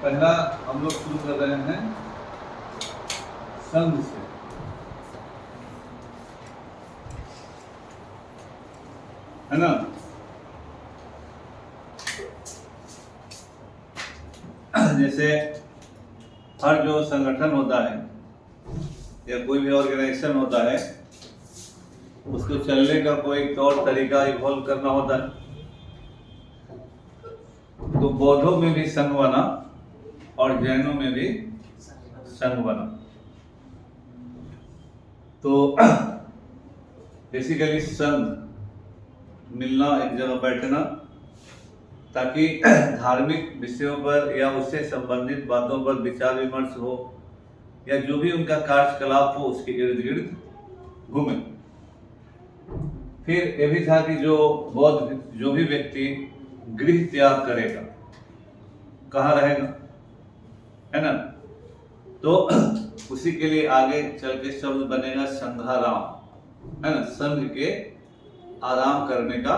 पहला हम लोग शुरू कर रहे हैं संघ से। है ना? जैसे हर जो संगठन होता है या कोई भी ऑर्गेनाइजेशन होता है, उसको चलने का कोई तौर तरीका इवॉल्व करना होता है। तो बौद्धों में भी संघ बना और जैनों में भी संघ बना। तो बेसिकली संघ मिलना, एक जगह बैठना, ताकि धार्मिक विषयों पर या उससे संबंधित बातों पर विचार विमर्श हो या जो भी उनका कार्यकलाप हो उसके इर्द गिर्द घूमे। फिर ये भी था कि जो भी व्यक्ति गृह त्याग करेगा कहाँ रहेगा, है ना? तो उसी के लिए आगे चल के शब्द बनेगा संघाराम, है ना? संघ के आराम करने का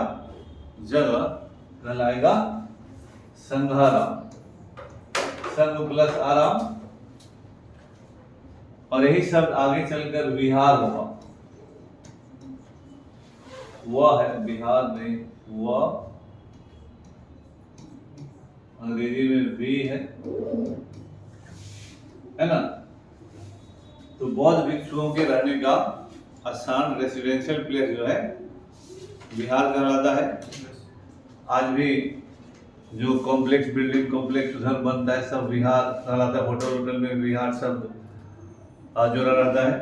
जगह कहलाएगा संघाराम। संघ प्लस आराम, और यही शब्द आगे चलकर विहार होगा। वह है, बिहार नहीं, वह अंग्रेजी में भी है ना? तो बौद्ध भिक्षुओं के रहने का स्थान, रेसिडेंशियल प्लेस जो है, बिहार कहलाता है। आज भी जो कॉम्प्लेक्स, बिल्डिंग कॉम्प्लेक्स उधर बनता है, सब विहार कहलाता है। होटल में विहार शब्द जुड़ा रहता है,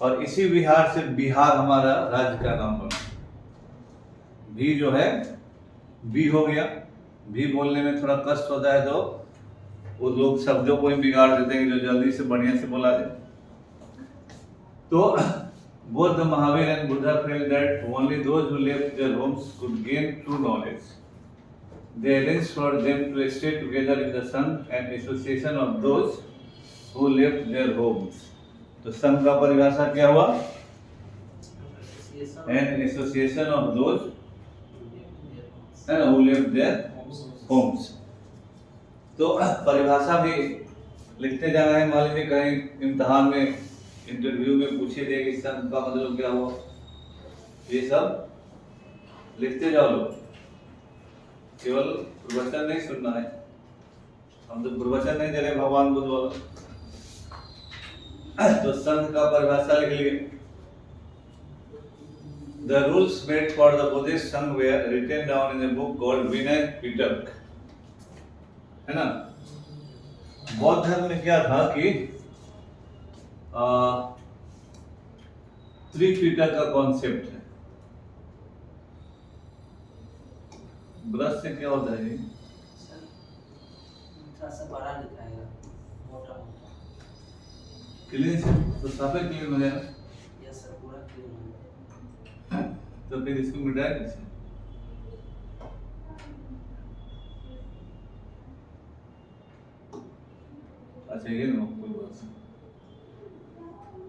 और इसी विहार से बिहार हमारा राज्य का नाम बना। भी जो है भी हो गया। भी बोलने में थोड़ा कष्ट होता है, तो वो लोग शब्दों को ही बिगाड़ देते हैं जो जल्दी से बढ़िया से बोला जाए। तो both the Mahavir and Buddha felt that only those who left their homes could gain true knowledge. They arranged for them to stay together in the Sangh and association of those who left their homes. तो संघ का परिभाषा क्या हुआ? An association of those who left their homes. तो परिभाषा भी लिखते जाना है। मान लीजिए कहीं इम्तिहान में, इंटरव्यू में पूछे गए कि संघ का मतलब क्या हुआ, ये सब लिखते जाओ लोग। केवल प्रवचन नहीं सुनना है, हम तो प्रवचन नहीं दे रहे भगवान बुद्ध वाला। तो संघ का परिभाषा लिख लिए। The rules made for the Buddhist Sangh were written down in a book called Vinay Pitaka, है ना? बौद्ध धर्म में क्या था कि त्रिपिटक का कॉन्सेप्ट है। ब्रश से क्या होता है? बड़ा दिखाएगा, मोटा मोटा। क्लीन से तो सफेद क्लीन हो जाएगा। यस सर, पूरा क्लीन हो जाएगा। तो फिर इसको मिटाए कैसे? अच्छा, ये ना कोई बात नहीं,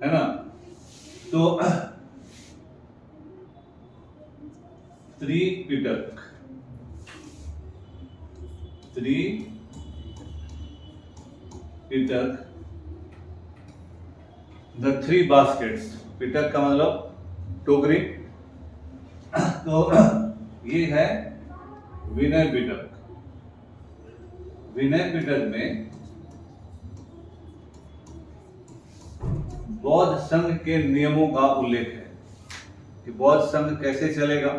है ना? तो त्रिपिटक, द थ्री बास्केट्स। पिटक का मतलब टोकरी। तो ये है विनय पिटक। विनय पिटक में बौद्ध संघ के नियमों का उल्लेख है कि बौद्ध संघ कैसे चलेगा,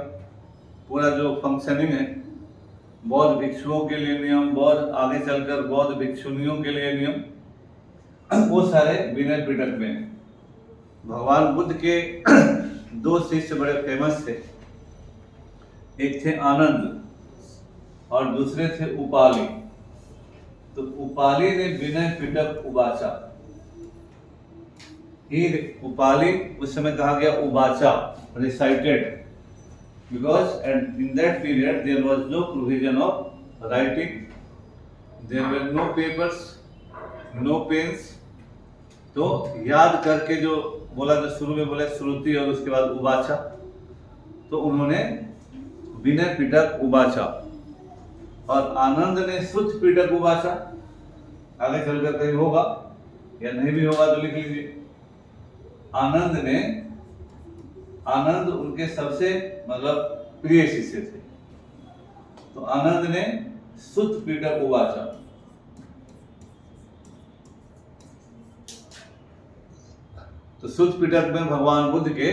पूरा जो फंक्शनिंग है, बौद्ध भिक्षुओं के लिए नियम, बौद्ध आगे चलकर बौद्ध भिक्षुनियों के लिए नियम, वो सारे विनय पिटक में हैं। भगवान बुद्ध के दो शिष्य बड़े फेमस थे। एक थे आनंद और दूसरे थे उपाली। तो उपाली ने विनय पिटक उवाचा। उपाली उस समय कहा गया उवाचा, recited, because in that period there was no provision of writing, there were no papers, no pens। तो याद करके जो बोला, जो शुरू में बोले श्रुति और उसके बाद उवाचा, तो उन्होंने विनय पिटक उवाचा और आनंद ने शुद्ध पीटक उवाचा, आगे चलकर कहीं होगा या नहीं भी होगा तो लिख लीजिए। आनंद उनके सबसे मतलब प्रिय शिष्य थे, तो आनंद ने शुद्ध पीटक उवाचा, तो शुद्ध पीटक में भगवान बुद्ध के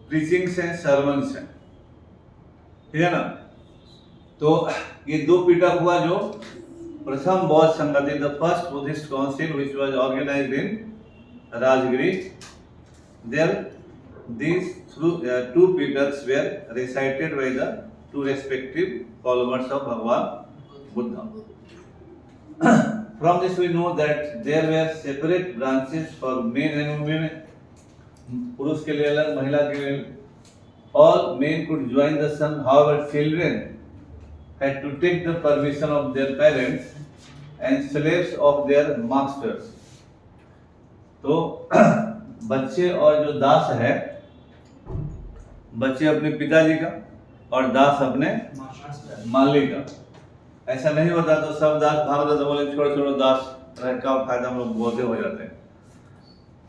प्रीचिंग्स हैं, सर्मन्स हैं, ठीक है ना। तो ये दो पीटक हुआ जो प्रथम बौद्ध संगति, the first Buddhist council which was organised in Rajgiri, there these two Pitaks were recited by the two respective followers of Bhagavan Buddha. From this we know that there were separate branches for men and women, पुरुष के लिए अलग, महिला के लिए। All men could join the sun, however children had to take the permission of their parents and slaves of their masters. तो बच्चे और जो दास है, बच्चे अपने पिताजी का और दास अपने मालिक का। ऐसा नहीं होता तो सब दास भाग जाते, बोले छोड़ो छोड़ो दास रह का फायदा, हम लोग बोधे हो जाते हैं।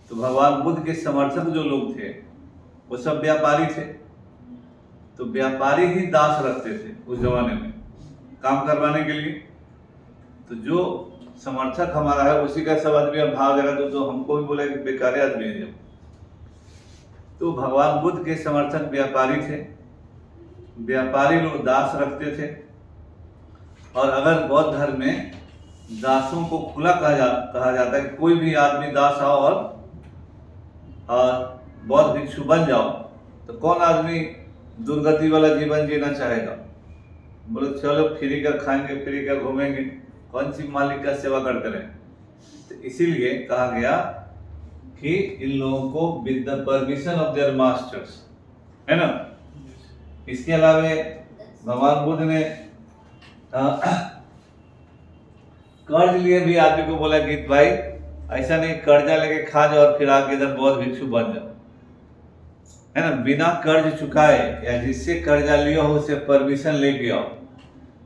तो भगवान बुद्ध के समर्थक जो लोग थे वो सब व्यापारी थे, तो व्यापारी ही दास रखते थे उस जमाने में काम करवाने के लिए। तो जो समर्थक हमारा है उसी का सब आदमी अब भाग जाएगा तो हमको भी बोले कि बेकार आदमी है जब। तो भगवान बुद्ध के समर्थक व्यापारी थे, व्यापारी लोग दास रखते थे। और अगर बौद्ध धर्म में दासों को खुला कहा जाता है कि कोई भी आदमी दास आओ और बौद्ध भिक्षु बन जाओ, तो कौन आदमी दुर्गति वाला जीवन जीना चाहेगा? बोले चलो फ्री का खाएंगे, फ्री का घूमेंगे, कौन सी मालिक का सेवा करते रहे। तो इसीलिए कहा गया कि इन लोगों को with the permission of their masters, है ना। इसके अलावा भगवान बुद्ध ने कर्ज लिए भी आदमी को बोला कि भाई ऐसा नहीं कर्जा लेके खा जाओ और फिर आके इधर बौद्ध भिक्षु बन जाओ, है ना। बिना कर्ज चुकाए या जिससे कर्जा लिया हो उसे परमिशन लेके आओ।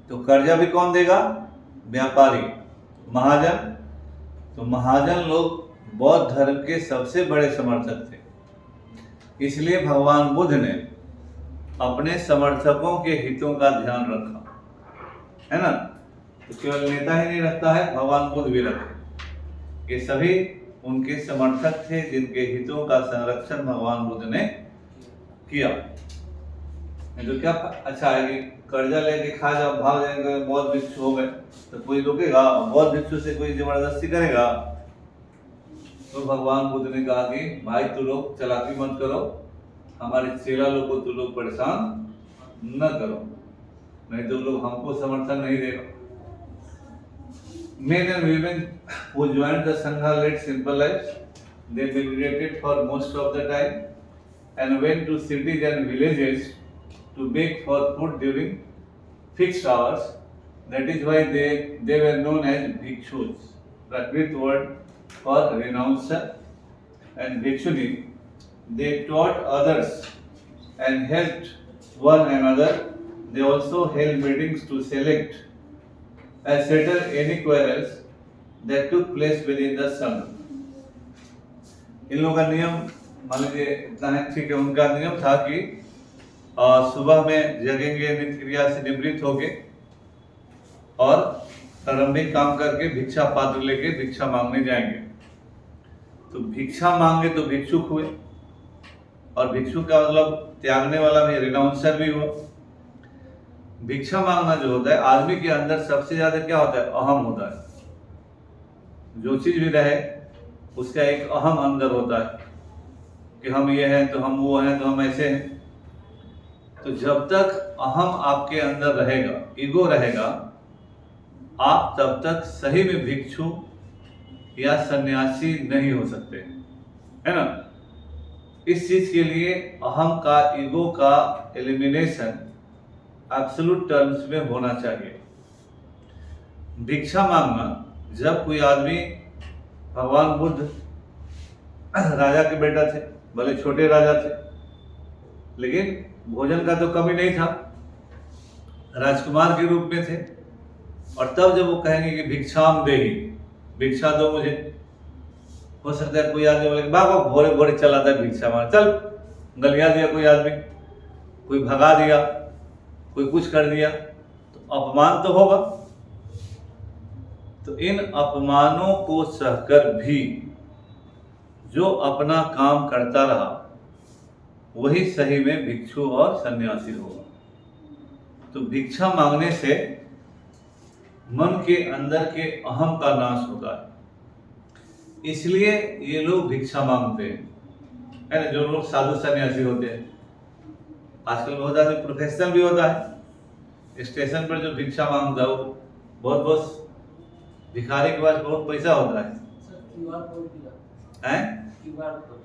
तो कर्जा भी कौन देगा? व्यापारी, महाजन। तो महाजन लोग बौद्ध धर्म के सबसे बड़े समर्थक थे। इसलिए भगवान बुद्ध ने अपने समर्थकों के हितों का ध्यान रखा, है ना। तो केवल नेता ही नहीं रखता है, भगवान बुद्ध भी रखे। ये सभी उनके समर्थक थे जिनके हितों का संरक्षण भगवान बुद्ध ने किया। तो क्या अच्छा है कि कर्जा लेके खा जाओ, भाग जाएंगे, बौद्ध भिक्षु हो गए तो कोई रोकेगा? बौद्ध भिक्षु से कोई जबरदस्ती करेगा? तो भगवान बुद्ध ने कहा कि भाई तू लोग चालाकी मत करो, हमारे चेला लोग को तू लोग परेशान न करो, नहीं तो लोग हमको समर्थन नहीं देगा। Men and women who joined the Sangha led simple lives. They migrated for most of the time and went to cities and villages to beg for food during fixed hours. That is why they were known as bhikshus, Prakrit word for renouncer, and bhikshuni. They taught others and helped one another. They also held meetings to select and settle any quarrels that took place within the Sangha. इन लोगों का नियम मान लीजिए इतना है, ठीक है। उनका नियम था कि सुबह में जगेंगे, नित्य क्रिया से निवृत्त होके और प्रारंभिक काम करके भिक्षा पात्र लेके भिक्षा मांगने जाएंगे। तो भिक्षा मांगे तो भिक्षुक हुए, और भिक्षुक का मतलब त्यागने वाला भी, रिनाउंसर भी हुआ। भिक्षा मांगना जो होता है, आदमी के अंदर सबसे ज्यादा क्या होता है? अहम होता है। जो चीज भी रहे उसका एक अहम अंदर होता है कि हम ये हैं तो हम वो हैं तो हम ऐसे हैं। तो जब तक अहम आपके अंदर रहेगा, ईगो रहेगा, आप तब तक सही में भिक्षु या सन्यासी नहीं हो सकते, है ना। इस चीज के लिए अहम का, ईगो का एलिमिनेशन एब्सोल्यूट टर्म्स में होना चाहिए। भिक्षा मांगना, जब कोई आदमी, भगवान बुद्ध राजा के बेटा थे, भले छोटे राजा थे, लेकिन भोजन का तो कमी नहीं था। राजकुमार के रूप में थे। और तब जब वो कहेंगे कि भिक्षाम देहि, भिक्षा दो मुझे, हो सकता है कोई आदमी बोले बाबा घोड़े घोड़े चलाता है भिक्षा मांग, चल गलिया दिया कोई आदमी, कोई भगा दिया, कोई कुछ कर दिया, तो अपमान तो होगा। तो इन अपमानों को सहकर भी जो अपना काम करता रहा वही सही में भिक्षु और सन्यासी होगा। तो भिक्षा मांगने से मन के अंदर के अहम का नाश होता है, इसलिए ये लोग भिक्षा मांगते हैं, है ना। जो लोग साधु सन्यासी होते हैं, आजकल बहुत आदमी प्रोफेशनल भी होता है, स्टेशन पर जो भिक्षा मांगता है वो बहुत बहुत भिखारी के पास बहुत पैसा होता है। सर क्यूआर कोड दिया हैं? QR code.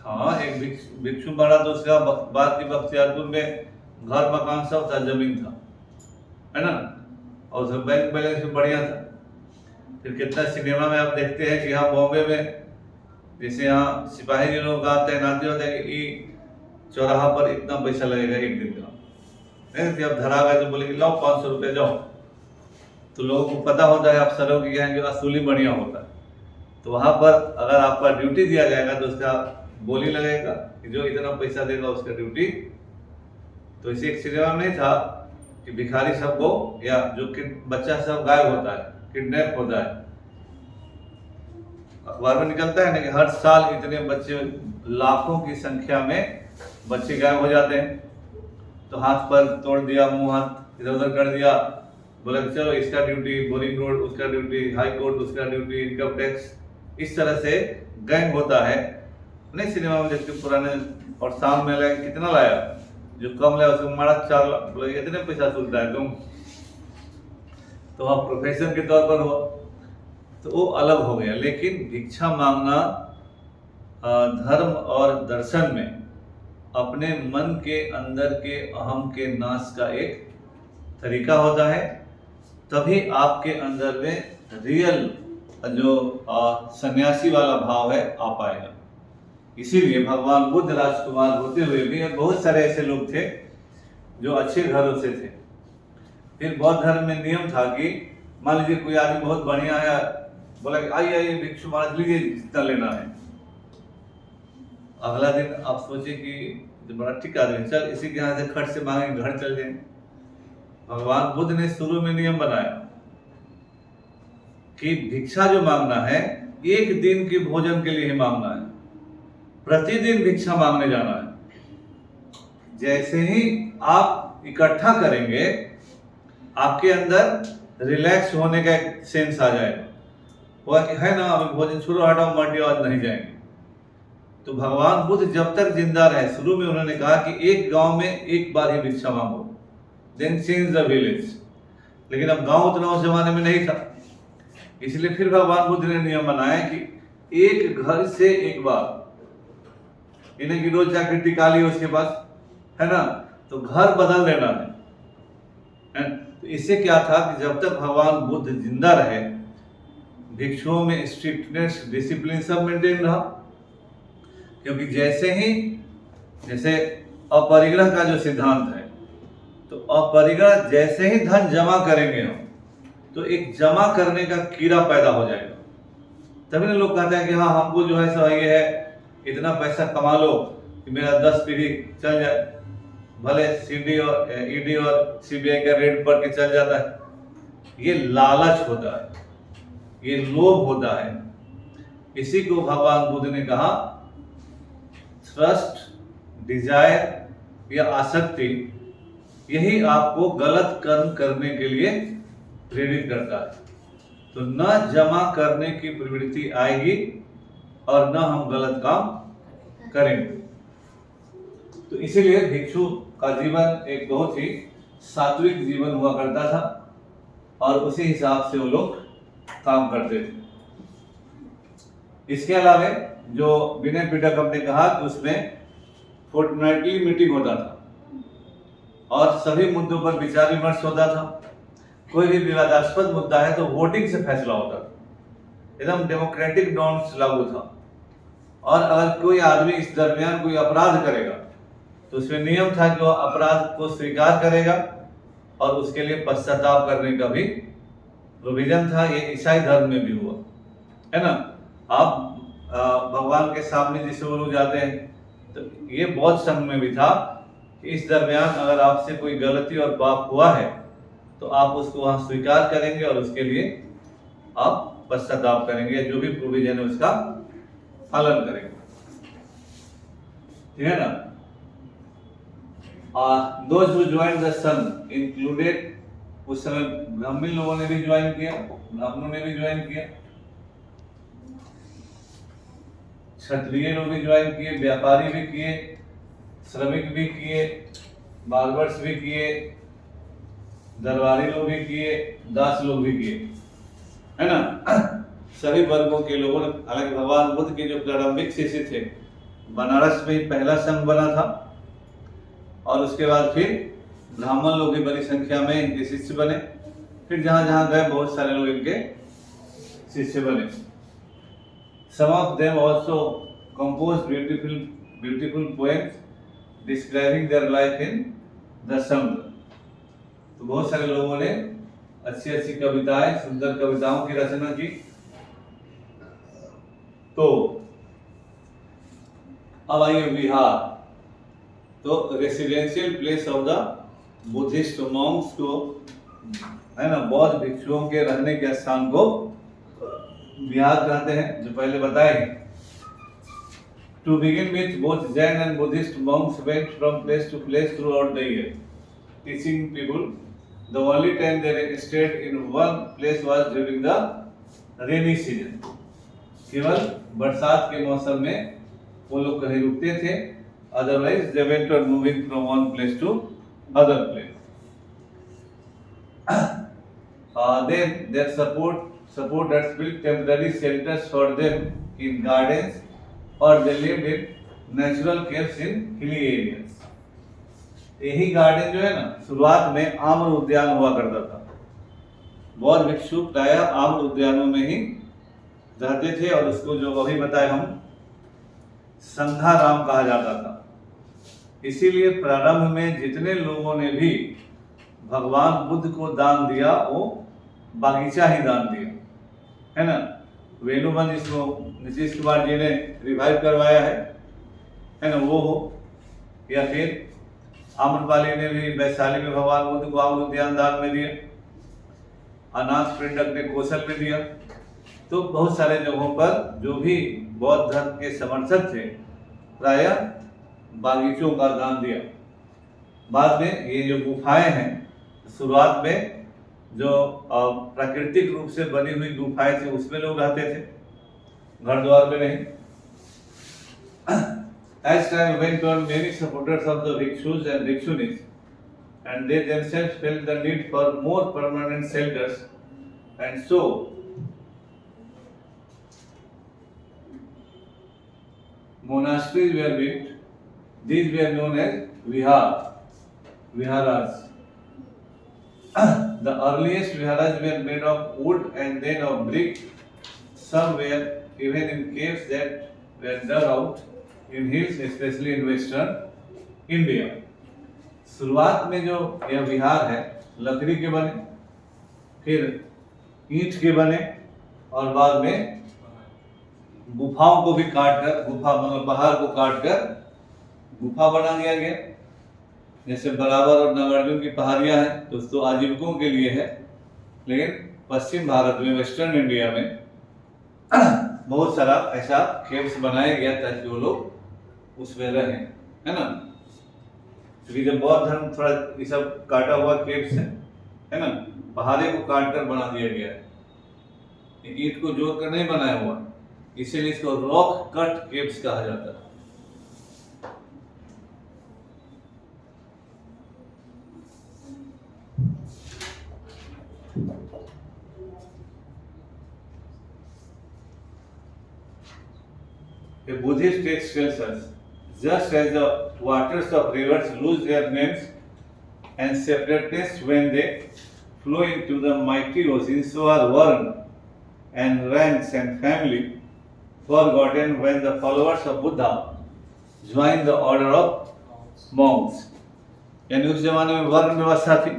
हाँ, एक भिक्षु बड़ा तो उसका बात की बख्तियारपुर में घर मकान सब था, जमीन था, है ना, और उसका बैंक बैलेंस भी बढ़िया था। फिर कितना सिनेमा में आप देखते हैं कि यहाँ बॉम्बे में जैसे यहाँ सिपाही जो लोग का तैनाती होता है कि चौराहा पर इतना पैसा लगेगा एक दिन का, नहीं कि अब धरा गए तो बोले कि लाओ 500 रुपये जाओ, तो लोगों को पता होता है अफसरों की यहाँ की असूली बढ़िया होता है। तो वहाँ पर अगर आपका ड्यूटी दिया जाएगा तो उसका बोली लगेगा कि जो इतना पैसा देगा उसका ड्यूटी। तो इसे एक सिनेमा में नहीं था कि भिखारी सबको या जो बच्चा सब गायब होता है, किडनैप होता है, अखबार में निकलता है ना कि हर साल इतने बच्चे, लाखों की संख्या में बच्चे गायब हो जाते हैं। तो हाथ पर तोड़ दिया, मुंह हाथ इधर उधर कर दिया, बोला कि चलो इसका ड्यूटी बोरिंग रोड, उसका ड्यूटी हाई कोर्ट, उसका ड्यूटी इनकम टैक्स, इस तरह से गैंग होता है। नहीं सिनेमा में देखते पुराने, और शाम में लाया कितना लाया, जो कम लाया उसको मारा 4 लाख, बोला इतने पैसा सूझता है तुम, तो वहाँ प्रोफेशन के तौर पर हुआ तो वो अलग हो गया। लेकिन भिक्षा मांगना धर्म और दर्शन में अपने मन के अंदर के अहम के नाश का एक तरीका होता है, तभी आपके अंदर में रियल जो सन्यासी वाला भाव है आ पाएगा। इसीलिए भगवान बुद्ध राजकुमार होते हुए भी बहुत सारे ऐसे लोग थे जो अच्छे घरों से थे। फिर बौद्ध धर्म में नियम था कि मान लीजिए कोई आदमी बहुत बढ़िया है, बोला कि आइए आइए भिक्षु महाराज लीजिए जितना लेना है। अगला दिन आप सोचे कि जो बड़ा ठीक आदमी, चल इसी के यहाँ से खट से मांगे घर चल जाए। भगवान बुद्ध ने शुरू में नियम बनाया कि भिक्षा जो मांगना है एक दिन के भोजन के लिए ही मांगना है, प्रतिदिन भिक्षा मांगने जाना है। जैसे ही आप इकट्ठा करेंगे आपके अंदर रिलैक्स होने का एक सेंस आ जाएगा, वो कि है ना अभी भोजन शुरू, हटाओ मटियो आज नहीं जाएंगे। तो भगवान बुद्ध जब तक जिंदा रहे, शुरू में उन्होंने कहा कि एक गांव में एक बार ही भिक्षा मांगो, देन चेंज द विलेज। लेकिन अब गांव उतना उस जमाने में नहीं था, इसलिए फिर भगवान बुद्ध ने नियम बनाया कि एक घर से एक बार, इन्हें की रोज जाकर टिका लिया उसके पास, है ना, तो घर बदल देना है। तो इससे क्या था कि जब तक भगवान बुद्ध जिंदा रहे भिक्षुओं में स्ट्रिक्टनेस, डिसिप्लिन सब मेंटेन रहा। क्योंकि जैसे अपरिग्रह का जो सिद्धांत है, तो अपरिग्रह जैसे ही धन जमा करेंगे हम, तो एक जमा करने का कीड़ा पैदा हो जाएगा। तभी ना लोग कहते हैं कि हाँ हमको जो है सो ये है, इतना पैसा कमा लो कि मेरा 10 पीढ़ी चल जाए, भले सीडी और ईडी और सीबीआई का रेड पढ़ के चल जाता है। ये लालच होता है, ये लोभ होता है। इसी को भगवान बुद्ध ने कहा थ्रस्ट, डिजायर या आसक्ति, यही आपको गलत कर्म करने के लिए प्रेरित करता है। तो न जमा करने की प्रवृत्ति आएगी और न हम गलत काम करेंगे। तो इसीलिए भिक्षु का जीवन एक बहुत ही सात्विक जीवन हुआ करता था और उसी हिसाब से वो लोग काम करते थे। इसके अलावा जो विनय पिटक हमने कहा कि उसमें फोर्टनाइटली मीटिंग होता था और सभी मुद्दों पर विचार विमर्श होता था। कोई भी विवादास्पद मुद्दा है तो वोटिंग से फैसला होता था, एकदम डेमोक्रेटिक नॉर्म्स लागू था। और अगर कोई आदमी इस दरमियान कोई अपराध करेगा तो उसमें नियम था कि वह अपराध को स्वीकार करेगा और उसके लिए पश्चाताप करने का भी प्रोविजन था। ये ईसाई धर्म में भी हुआ है ना। आप भगवान के सामने जिसे वो लोग जाते हैं, तो ये बौद्ध संघ में भी था कि इस दरमियान अगर आपसे कोई गलती और पाप हुआ है तो आप उसको वहां स्वीकार करेंगे और उसके लिए आप पश्चाताप करेंगे, जो भी प्रोविजन है उसका पालन करेंगे, ठीक है ना। दोज हु जॉइंड द संघ इंक्लूडेड, उस समय ब्राह्मण लोगों ने भी ज्वाइन किया, ब्राह्मणों ने भी ज्वाइन किया, क्षत्रिय लोग भी ज्वाइन किए, व्यापारी भी किए, श्रमिक भी किए, बार्बर्स भी किए, दरबारी लोग भी किए, दास लोग भी किए, है ना। सभी वर्गों के लोगों ने, हालांकि भगवान बुद्ध के जो प्रारंभिक शिष्य थे, बनारस में ही पहला संघ बना था और उसके बाद फिर ब्राह्मण लोग भी बड़ी संख्या में इनके शिष्य बने, फिर जहां जहां गए बहुत सारे लोग इनके शिष्य बने। Some of them also composed beautiful poems describing their life in the Sangha. तो बहुत सारे लोगों ने अच्छी अच्छी कविताएं, सुंदर कविताओं की रचना की। तो अब आइए बिहार। तो residential place of the Buddhist Monks को, है ना, बौद्ध भिक्षुओं के रहने के स्थान को बिहार कहते हैं, जो पहले बताए। To begin with both Jain and Buddhist monks went from place to place throughout the year teaching people. The only time they stayed in one place was during the rainy season. केवल बरसात के मौसम में वो लोग कहीं रुकते थे, otherwise they went on moving from one place to other place. Then their supporters built temporary shelters for them in gardens, or they lived in natural caves in hilly areas. यही गार्डन जो है ना, शुरुआत में आम्र उद्यान हुआ करता था। बौद्ध भिक्षु प्रायः आम्र उद्यानों में ही रहते थे और उसको जो अभी बताए हम संघाराम कहा जाता था। इसीलिए प्रारंभ में जितने लोगों ने भी भगवान बुद्ध को दान दिया वो बागीचा ही दान दिया, है ना। वेणुवन जिसको नीतीश कुमार जी ने रिवाइव करवाया है ना, वो हो, या फिर आम्रपाली ने भी वैशाली में भगवान बुद्ध को आम्र उद्यान दान में दिया, अनाथ पिंडक ने कौशल में दिया। तो बहुत सारे जगहों पर जो भी बौद्ध धर्म के समर्थक थे प्रायः बागीचों का दान दिया। बाद में ये जो गुफाएं हैं, शुरुआत में जो प्राकृतिक रूप से बनी हुई गुफाएं थी उसमें लोग रहते थे, घर द्वार में नहीं। As time went on, many supporters of the bhikshus and bhikshunis, and they themselves felt the need for more permanent shelters, and so monasteries were built. These were known as viharas. The earliest viharas were made of wood and then of brick. Some were even in caves that were dug out in hills, especially in western India. शुरुआत में जो यह विहार है लकड़ी के बने, फिर ईंट के बने और बाद में गुफाओं को भी काटकर, गुफा मतलब पहाड़ को काटकर गुफा बना दिया गया। जैसे बराबर और नागार्जुन की पहाड़ियां हैं, दोस्तों आजीविकों के लिए है, लेकिन पश्चिम भारत में, वेस्टर्न इंडिया में बहुत सारा ऐसा केव्स बनाया गया ताकि वो लोग उसमें रहें, है ना। क्योंकि जब बौद्ध धर्म थोड़ा ये सब काटा हुआ केव्स है ना, पहाड़े को काट कर बना दिया गया है, ईंट को जोड़ कर नहीं बनाया हुआ, इसीलिए इसको रॉक कट केव्स कहा जाता है। A Buddhist text tells us, just as the waters of rivers lose their names and separateness when they flow into the mighty ocean, so are worn and ranks and family forgotten when the followers of Buddha join the order of monks. यानी उस जमाने में वर्ण व्यवस्था थी,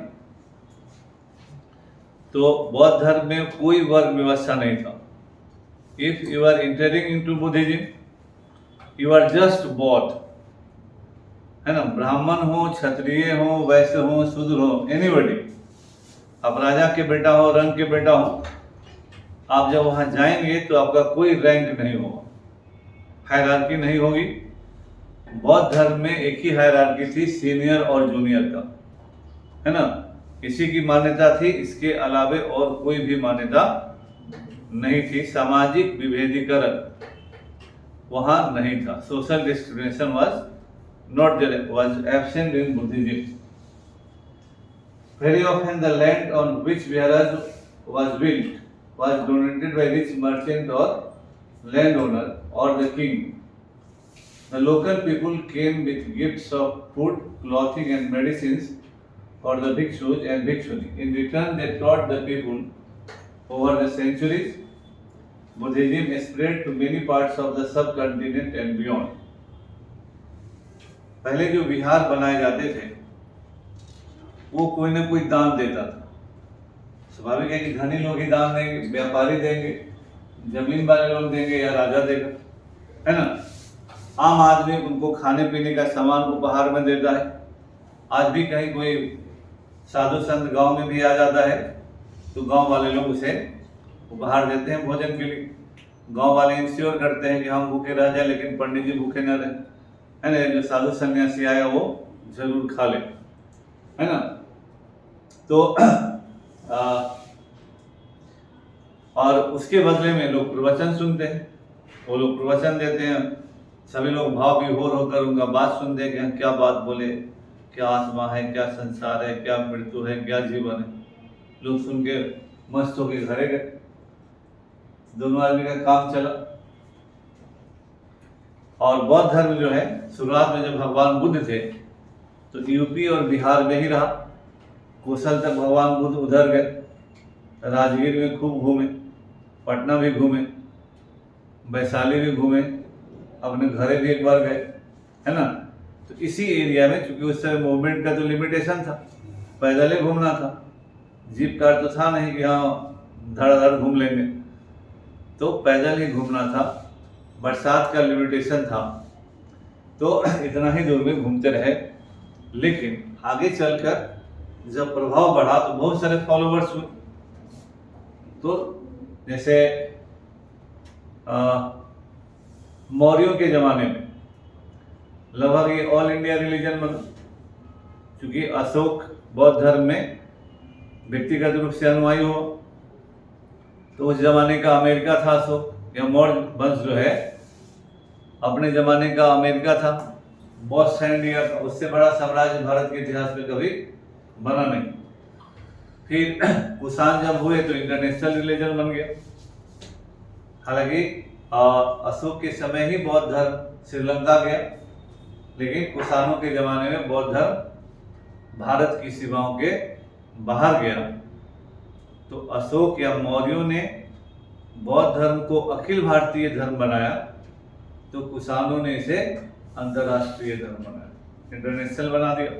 तो बौद्ध धर्म में कोई वर्ग व्यवस्था नहीं था। If you are entering into Buddhism you are just Bauddh, है ना। ब्राह्मण हो, क्षत्रिय हो, वैश्य हो, शूद्र हो, एनीबॉडी, आप राजा के बेटा हो, रंग के बेटा हो, आप जब वहां जाएंगे तो आपका कोई रैंक नहीं होगा, हायरार्की नहीं होगी। बौद्ध धर्म में एक ही हायरार्की थी, सीनियर और जूनियर का, है ना। इसी की मान्यता थी, इसके अलावे और कोई भी मान्यता नहीं थी। सामाजिक विभेदीकरण वहां नहीं था। Social discrimination was not there, was absent in Buddhism. Very often the land on which Viharas was built was donated by rich merchant or landowner or the king. The local people came with gifts of food, clothing and medicines for the bhikshus and bhikshuni. In return they taught the people. Over the centuries, Buddhism spread to many parts of the subcontinent and beyond. पहले जो विहार बनाए जाते थे वो कोई ना कोई दान देता था। स्वाभाविक है कि धनी लोग ही दान देंगे, व्यापारी देंगे, जमीन वाले लोग देंगे या राजा देगा, है ना। आम आदमी उनको खाने पीने का सामान उपहार में देता है। आज भी कहीं कोई साधु संत गांव में भी आ जाता है तो गांव वाले लोग उसे उपहार देते हैं भोजन के लिए। गांव वाले इंश्योर करते हैं कि हम भूखे रह जाए लेकिन पंडित जी भूखे न रहे, है ना। जो साधु सन्यासी आया वो जरूर खा ले, है ना। तो और उसके बदले में लोग प्रवचन सुनते हैं, वो लोग प्रवचन देते हैं। सभी लोग भाव विभोर होकर उनका बात सुनते हैं कि क्या बात बोले, क्या आत्मा है, क्या संसार है, क्या मृत्यु है, क्या जीवन है। लोग सुन के मस्त होकर घरे गए, दोनों आदमी का काम चला। और बौद्ध धर्म जो है शुरुआत में जब भगवान बुद्ध थे तो यूपी और बिहार में ही रहा। कौशल तक भगवान बुद्ध उधर गए, राजगीर में खूब घूमे, पटना भी घूमे, वैशाली भी घूमे, अपने घरे भी एक बार गए, है ना। तो इसी एरिया में, चूंकि उस समय मूवमेंट का तो लिमिटेशन था, पैदल ही घूमना था, जीप कार तो था नहीं कि हाँ धड़ धड़ घूम लेंगे, तो पैदल ही घूमना था। बरसात का लिमिटेशन था तो इतना ही दूर में घूमते रहे। लेकिन आगे चलकर जब प्रभाव बढ़ा तो बहुत सारे फॉलोवर्स हुए। तो जैसे मौर्यों के जमाने में लगभग ये ऑल इंडिया रिलीजन बना, क्योंकि अशोक बौद्ध धर्म में व्यक्तिगत रूप से अनुयायी हो। तो उस जमाने का अमेरिका था अशोक, या मौर्य वंश जो है अपने जमाने का अमेरिका था, बॉस इंडिया का। उससे बड़ा साम्राज्य भारत के इतिहास में कभी बना नहीं। फिर कुषाण जब हुए तो इंटरनेशनल रिलीजन बन गया। हालांकि अशोक के समय ही बौद्ध धर्म श्रीलंका गया, लेकिन कुषाणों के जमाने में बौद्ध धर्म भारत की सीमाओं के बाहर गया। तो अशोक या मौर्यों ने बौद्ध धर्म को अखिल भारतीय धर्म बनाया, तो कुषाणों ने इसे अंतरराष्ट्रीय धर्म बनाया, इंटरनेशनल बना दिया।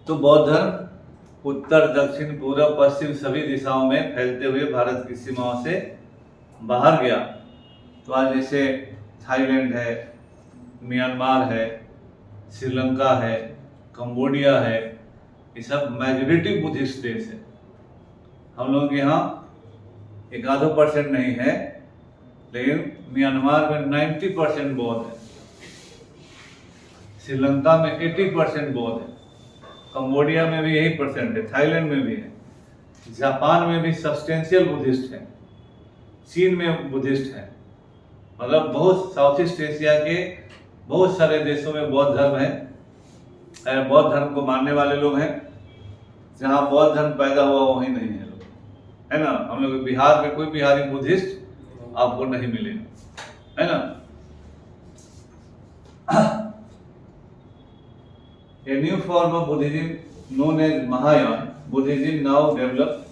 तो बौद्ध धर्म उत्तर, दक्षिण, पूर्व, पश्चिम सभी दिशाओं में फैलते हुए भारत की सीमाओं से बाहर गया। तो आज जैसे थाईलैंड है, म्यांमार है, श्रीलंका है, कंबोडिया है, ये सब मेजॉरिटी बुद्धिस्ट देश है। हम लोगों के यहाँ 1-2% नहीं है, लेकिन म्यांमार में 90% बौद्ध है, श्रीलंका में 80% बौद्ध है, कंबोडिया में भी यही परसेंट है, थाईलैंड में भी है, जापान में भी सब्सटेंशियल बुद्धिस्ट है, चीन में बुद्धिस्ट है। मतलब बहुत साउथ ईस्ट एशिया के बहुत सारे देशों में बौद्ध धर्म है, बौद्ध धर्म को मानने वाले लोग हैं। जहाँ बौद्ध धर्म पैदा हुआ वहीं नहीं है लोग, है ना। हम लोग बिहार में कोई बिहारी बुद्धिस्ट आपको नहीं मिलेगा, है ना। A new form of Buddhism known as Mahayana Buddhism now developed.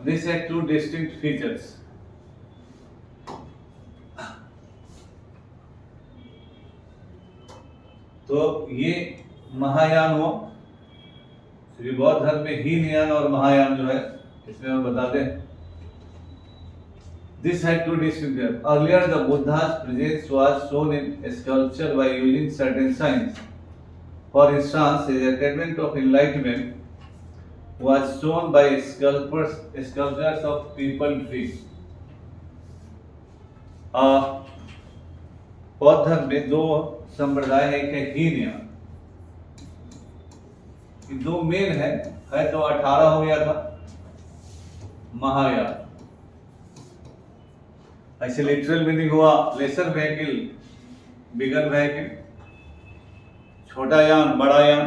This had two distinct features. तो ये महायान हो, श्री बौद्ध धर्म में हीनयान और महायान जो है इसमें हम बताते हैं this had two distinct earlier the Buddha's presence was shown in sculpture by using certain signs. For instance, his attainment of enlightenment was shown by sculptures of people trees. बौद्ध धर्म में दो संप्रदाय है, एक है हीनयान, दो मेन है तो 18 हो गया था। महायान ऐसे लिटरल मीनिंग हुआ लेसर व्हीकल, बिगर व्हीकल, छोटा यान, बड़ा यान।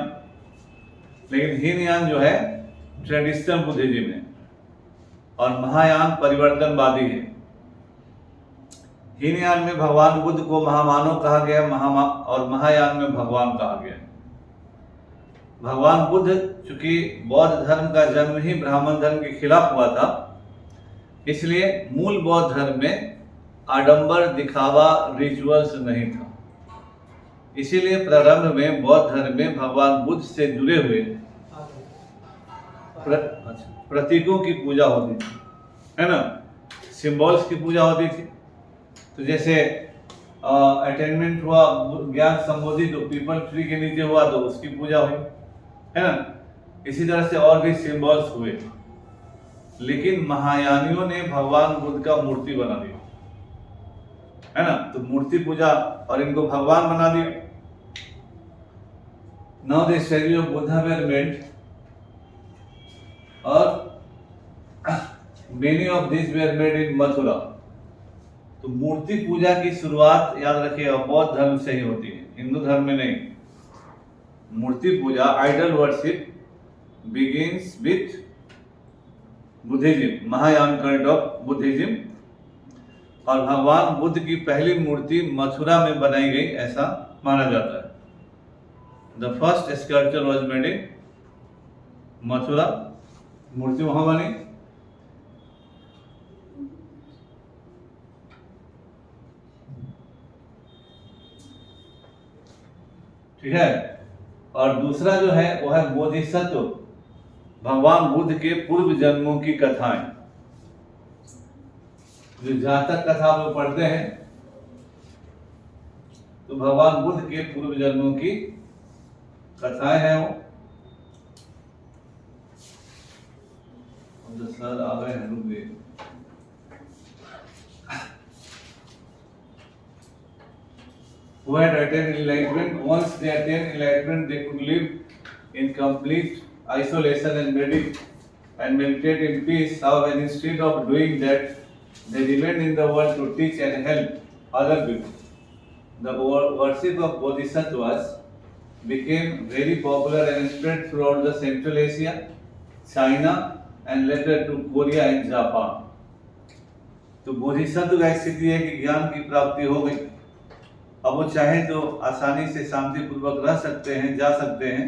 लेकिन हीनयान जो है ट्रेडिशनल बुद्धिज्म है और महायान परिवर्तनवादी है। हीनयान में भगवान बुद्ध को महामानव कहा गया और महायान में भगवान कहा गया। भगवान बुद्ध चूंकि बौद्ध धर्म का जन्म ही ब्राह्मण धर्म के खिलाफ हुआ था, इसलिए मूल बौद्ध धर्म में आडंबर, दिखावा, रिचुअल्स नहीं था। इसीलिए प्रारंभ में बौद्ध धर्म में भगवान बुद्ध से जुड़े हुए प्रतीकों की पूजा होती थी, है ना, सिंबल्स की पूजा होती थी। तो जैसे अटेनमेंट हुआ, ज्ञान संबोधित तो पीपल ट्री के नीचे हुआ तो उसकी पूजा हुई, है ना। इसी तरह से और भी सिंबल्स हुए। लेकिन महायानियों ने भगवान बुद्ध का मूर्ति बना दिया, है ना, तो मूर्ति पूजा और इनको भगवान बना दिया। Now the statue of Buddha were made और many of this were made in Mathura. तो मूर्ति पूजा की शुरुआत याद रखिएगा बौद्ध धर्म से ही होती है, हिंदू धर्म में नहीं। मूर्ति पूजा, idol worship begins with Buddhism, Mahayana cult of Buddhism. और भगवान बुद्ध की पहली मूर्ति मथुरा में बनाई गई ऐसा माना जाता है। The first sculpture was made in Mathura, मूर्ति वहां बनी। ठीक है। और दूसरा जो है वो है बोधिसत्व, भगवान बुद्ध के पूर्व जन्मों की कथाएं। जो जातक कथा आप लोग पढ़ते हैं तो भगवान बुद्ध के पूर्व जन्मों की कथाएं हैं वो। तो सर आ गए हैं, रुक गए। Who had attained enlightenment, once they attained enlightenment, they could live in complete isolation and meditate in peace. However, instead of doing that, they remained in the world to teach and help other people. The worship of bodhisattvas became very popular and spread throughout the Central Asia, China, and later to Korea and Japan. तो बोधिसत्व का स्थिति है कि ज्ञान की प्राप्ति हो गई, अब वो चाहे तो आसानी से शांति पूर्वक रह सकते हैं, जा सकते हैं,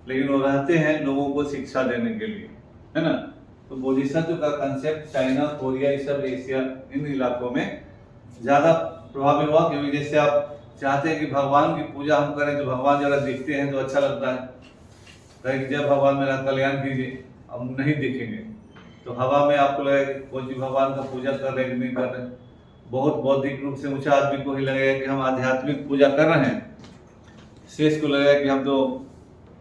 लेकिन वो रहते हैं लोगों को शिक्षा देने के लिए, है ना। तो बोधिसत्व का कंसेप्ट चाइना, कोरिया, ये सब एशिया, इन इलाकों में ज़्यादा प्रभावी हुआ। क्योंकि जैसे आप चाहते हैं कि भगवान की पूजा हम करें तो भगवान जरा दिखते हैं तो अच्छा लगता है, कहीं जय भगवान मेरा कल्याण कीजिए, हम नहीं दिखेंगे तो हवा में आपको लगेगा कोई चीज भगवान का पूजा कर रहे हैं कि नहीं कर रहे। बहुत बौद्धिक रूप से ऊंचा आदमी को ही लगेगा कि हम आध्यात्मिक पूजा कर रहे हैं, शेष को लगेगा कि हम तो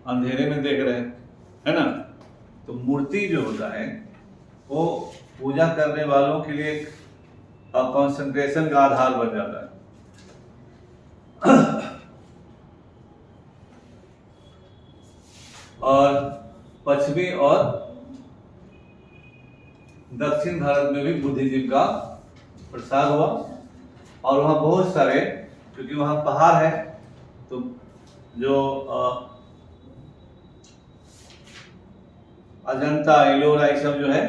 अंधेरे में देख रहे हैं, है ना। तो मूर्ति जो होता है वो पूजा करने वालों के लिए कंसंट्रेशन का आधार बन जाता है। और पश्चिमी और दक्षिण भारत में भी बुद्धिज्म का प्रसार हुआ। और वहाँ बहुत सारे, क्योंकि वहाँ पहाड़ है तो जो अजंता, एलोरा, ये सब जो है,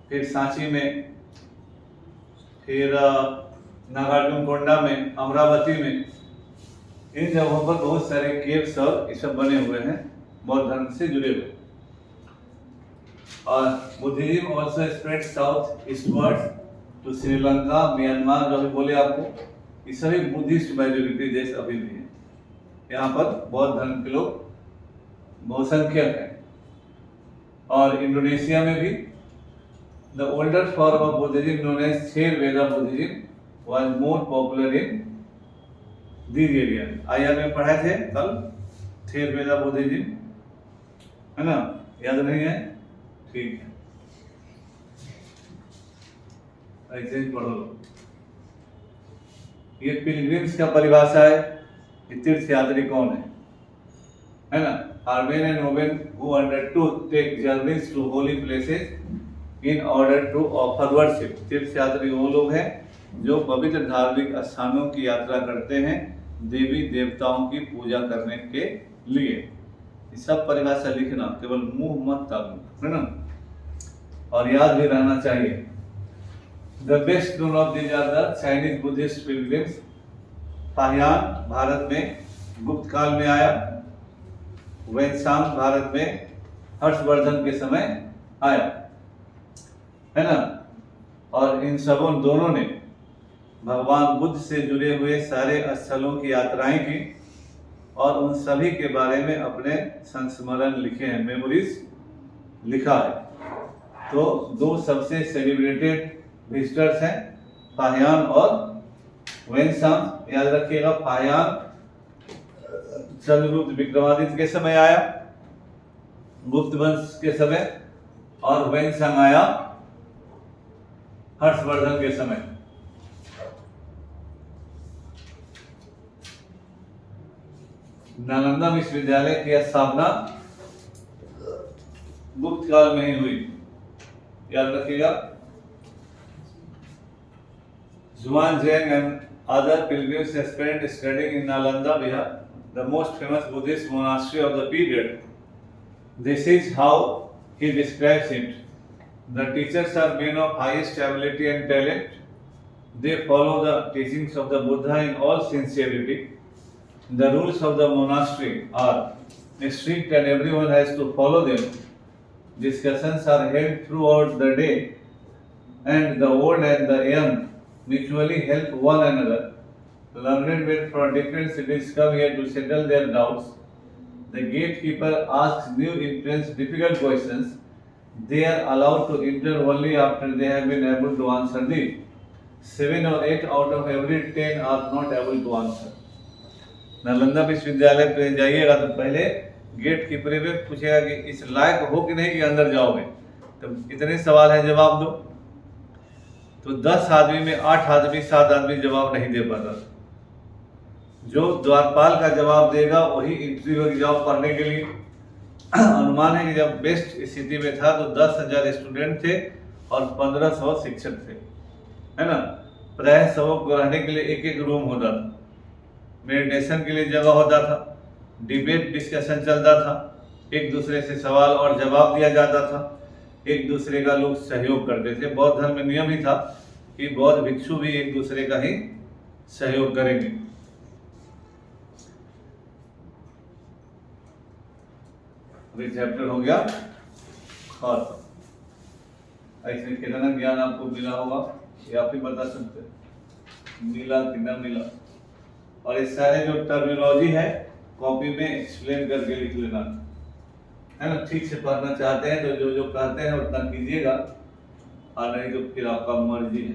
फिर सांची में, फिर नागार्जुनकोंडा में, अमरावती में, इन जगहों पर बहुत सारे केव्स और ये सब बने हुए हैं बौद्ध धर्म से जुड़े हुए। और Buddhism also spread south eastward to Sri Lanka, Myanmar, जो भी बोले आपको, ये सभी बुद्धिस्ट मेजोरिटी देश अभी भी है। यहाँ पर बौद्ध धर्म के लोग बहुसंख्यक हैं। और इंडोनेशिया में भी the older form of Buddhism known as Theravada Buddhism was more popular in these area. IR में पढ़े थे कल थेरवेदा बुद्धिज्म, है ना, याद नहीं है? ठीक है, ऐसे ही पढ़ो। ये पिलग्रिम्स का परिभाषा है कि तीर्थ यात्री कौन है ना? Are men and women who undertook take journeys to holy places in order to offer worship। तीर्थ यात्री वो लोग हैं जो पवित्र धार्मिक स्थानों की यात्रा करते हैं देवी देवताओं की पूजा करने के लिए। ये सब परिभाषा लिखना, केवल मुंह मत ताकना, है ना, और याद भी रहना चाहिए। The best known of these are the Chinese Buddhist pilgrims। Fahien Bharat में गुप्त काल में आया, वैनसांग भारत में हर्षवर्धन के समय आया, है ना, और इन सबों दोनों ने भगवान बुद्ध से जुड़े हुए सारे स्थलों की यात्राएं की और उन सभी के बारे में अपने संस्मरण लिखे हैं, मेमोरीज लिखा है। तो दो सबसे सेलिब्रेटेड विजिटर्स हैं, फाहियान और वैनसांग। याद रखिएगा, फाहियान चंद्रगुप्त विक्रमादित्य के समय आया, गुप्त वंश के समय, और वैनसांग आया हर्षवर्धन के समय। नालंदा विश्वविद्यालय की स्थापना गुप्त काल में ही हुई, याद रखिएगा। Zhuangzheng and other pilgrims spent studying in Nalanda Vihar, the most famous Buddhist monastery of the period. This is how he describes it. The teachers are men of highest ability and talent. They follow the teachings of the Buddha in all sincerity. The rules of the monastery are strict and everyone has to follow them. Discussions are held throughout the day and the old and the young mutually help one another. Learned men from different cities come here to settle their doubts. The gatekeeper asks new entrants difficult questions. They are allowed to enter only after they have been able to answer these. 7 or 8 out of every 10 are not able to answer. Nalanda विश्वविद्यालय पे जाइएगा तो पहले gate keeper में पूछेगा कि इस लायक हो कि नहीं कि अंदर जाओगे, तो इतने सवाल है जवाब दो। तो 10 आदमी में 8 आदमी 7 आदमी जवाब नहीं दे पाता। जो द्वारपाल का जवाब देगा वही इंटरव्यू की जवाब पढ़ने के लिए। अनुमान है कि जब बेस्ट स्थिति में था तो 10,000 स्टूडेंट थे और 1500 शिक्षक थे, है ना। प्राय सबों को रहने के लिए एक एक रूम होता था, मेडिटेशन के लिए जगह होता था, डिबेट डिस्कशन चलता था, एक दूसरे से सवाल और जवाब दिया जाता था, एक दूसरे का लोग सहयोग करते थे। बौद्ध धर्म में नियम ही था कि बौद्ध भिक्षु भी एक दूसरे का ही सहयोग करेंगे। अभी चैप्टर हो गया खत्म। ऐसे कितना ज्ञान आपको मिला होगा ये आप ही बता सकते हैं, मिला कि ना मिला। और इस सारे जो टर्मिनोलॉजी है कॉपी में एक्सप्लेन करके लिख लेना, है ना। ठीक से पढ़ना चाहते हैं तो जो जो कहते हैं उतना कीजिएगा, और नहीं तो फिर आपका मर्जी है।